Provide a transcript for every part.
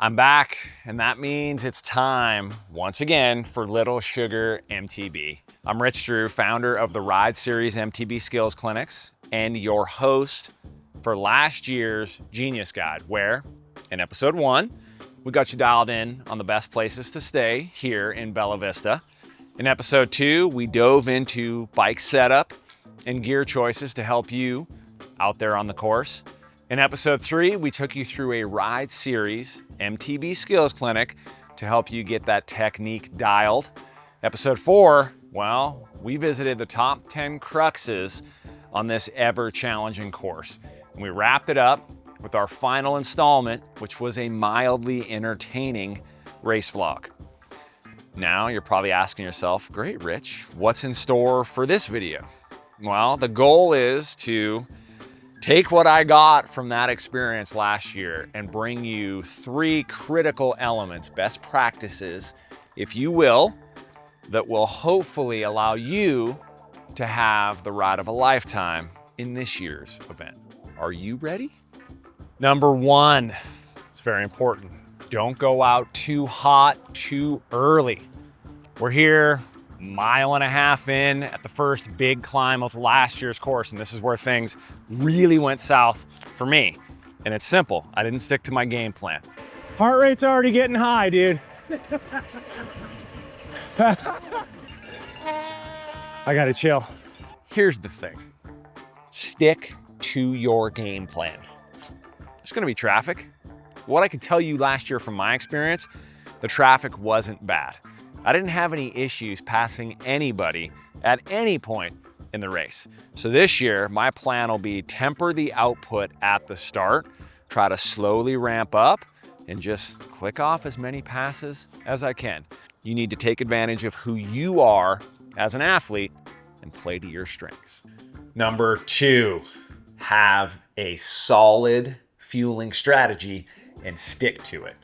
I'm back, and that means it's time, once again, for Little Sugar MTB. I'm Rich Drew, founder of the Ride Series MTB Skills Clinics, and your host for last year's Genius Guide, where, in episode 1, we got you dialed in on the best places to stay here in Bella Vista. In episode 2, we dove into bike setup and gear choices to help you out there on the course. In episode 3, we took you through a Ride Series MTB Skills Clinic to help you get that technique dialed. Episode 4, well, we visited the top 10 cruxes on this ever-challenging course. And we wrapped it up with our final installment, which was a mildly entertaining race vlog. Now you're probably asking yourself, great, Rich, what's in store for this video? Well, the goal is to take what I got from that experience last year and bring you 3 critical elements, best practices, if you will, that will hopefully allow you to have the ride of a lifetime in this year's event. Are you ready? Number 1, it's very important. Don't go out too hot too early. We're here, 1.5 miles in at the first big climb of last year's course, and this is where things really went south for me. And it's simple, I didn't stick to my game plan. Heart rate's already getting high, dude. I gotta chill. Here's the thing, stick to your game plan. There's gonna be traffic. What I can tell you last year from my experience, the traffic wasn't bad. I didn't have any issues passing anybody at any point in the race. So this year, my plan will be temper the output at the start, try to slowly ramp up, and just click off as many passes as I can. You need to take advantage of who you are as an athlete and play to your strengths. Number 2, have a solid fueling strategy and stick to it.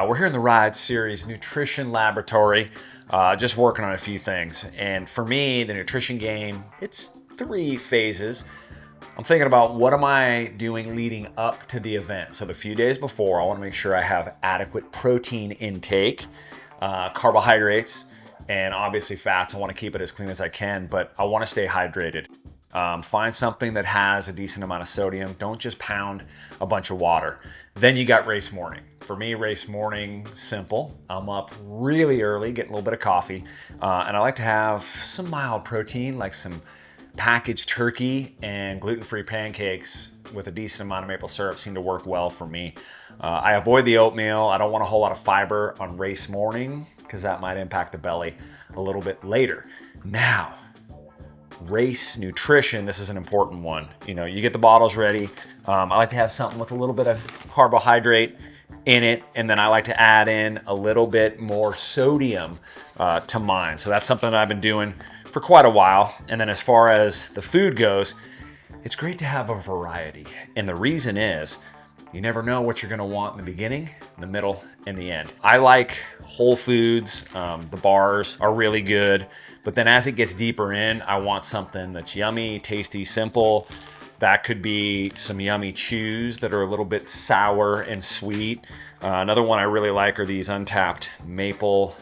We're here in the Ride Series Nutrition Laboratory, just working on a few things. And for me, the nutrition game, it's 3 phases. I'm thinking about what am I doing leading up to the event. So the few days before, I want to make sure I have adequate protein intake, carbohydrates, and obviously fats. I want to keep it as clean as I can, but I want to stay hydrated. Find something that has a decent amount of sodium. Don't just pound a bunch of water. Then you got race morning. For me, race morning, simple. I'm up really early, getting a little bit of coffee, and I like to have some mild protein, like some packaged turkey and gluten-free pancakes with a decent amount of maple syrup seem to work well for me. I avoid the oatmeal. I don't want a whole lot of fiber on race morning because that might impact the belly a little bit later. Now, race nutrition, this is an important one. You know, you get the bottles ready. I like to have something with a little bit of carbohydrate in it, and then I like to add in a little bit more sodium to mine. So that's something that I've been doing for quite a while. And then as far as the food goes, it's great to have a variety. And the reason is, you never know what you're gonna want in the beginning, the middle, and the end. I like whole foods. The bars are really good. But then as it gets deeper in, I want something that's yummy, tasty, simple. That could be some yummy chews that are a little bit sour and sweet. Another one I really like are these untapped maple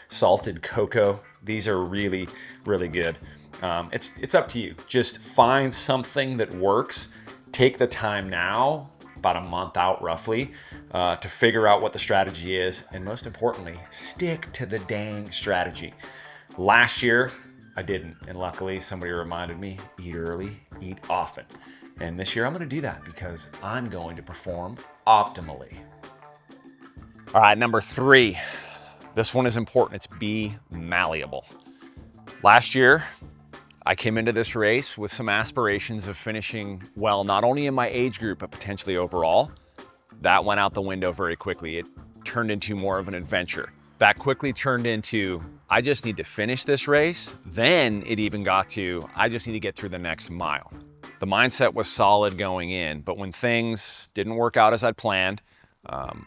salted cocoa. These are really, really good. It's up to you. Just find something that works. Take the time now, about a month out roughly, to figure out what the strategy is. And most importantly, stick to the dang strategy. Last year, I didn't, and luckily somebody reminded me, eat early, eat often. And this year I'm gonna do that because I'm going to perform optimally. All right, number 3. This one is important, it's be malleable. Last year, I came into this race with some aspirations of finishing well, not only in my age group, but potentially overall. That went out the window very quickly. It turned into more of an adventure. That quickly turned into, I just need to finish this race. Then it even got to, I just need to get through the next mile. The mindset was solid going in, but when things didn't work out as I'd planned,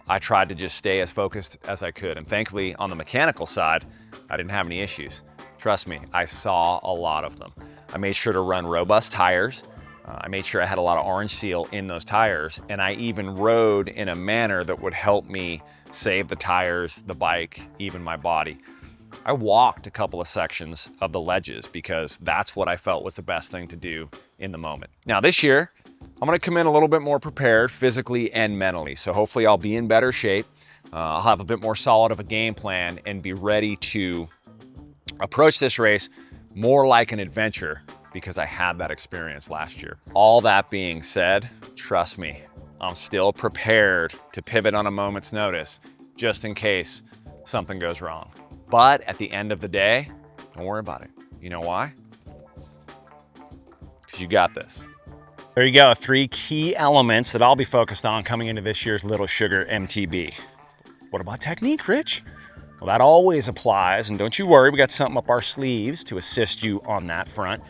I tried to just stay as focused as I could. And thankfully, on the mechanical side, I didn't have any issues. Trust me, I saw a lot of them. I made sure to run robust tires. I made sure I had a lot of orange seal in those tires, and I even rode in a manner that would help me save the tires, the bike, even my body. I walked a couple of sections of the ledges because that's what I felt was the best thing to do in the moment. Now this year, I'm gonna come in a little bit more prepared physically and mentally. So hopefully I'll be in better shape. I'll have a bit more solid of a game plan and be ready to approach this race more like an adventure because I had that experience last year. All that being said, trust me, I'm still prepared to pivot on a moment's notice just in case something goes wrong. But at the end of the day, don't worry about it. You know why? Because you got this. There you go, 3 key elements that I'll be focused on coming into this year's Little Sugar MTB. What about technique, Rich? Well, that always applies, and don't you worry, we got something up our sleeves to assist you on that front.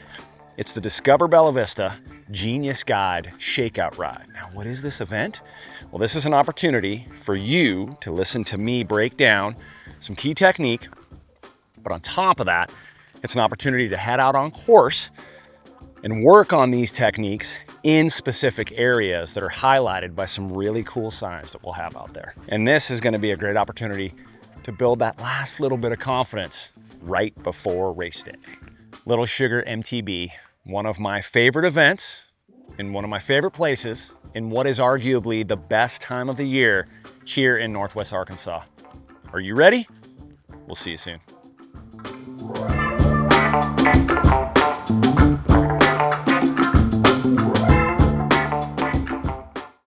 It's the Discover Bella Vista Genius Guide Shakeout Ride. Now, what is this event? Well, this is an opportunity for you to listen to me break down some key technique, but on top of that, it's an opportunity to head out on course and work on these techniques in specific areas that are highlighted by some really cool signs that we'll have out there. And this is gonna be a great opportunity to build that last little bit of confidence right before race day. Little Sugar MTB, one of my favorite events in one of my favorite places in what is arguably the best time of the year here in Northwest Arkansas. Are you ready? We'll see you soon.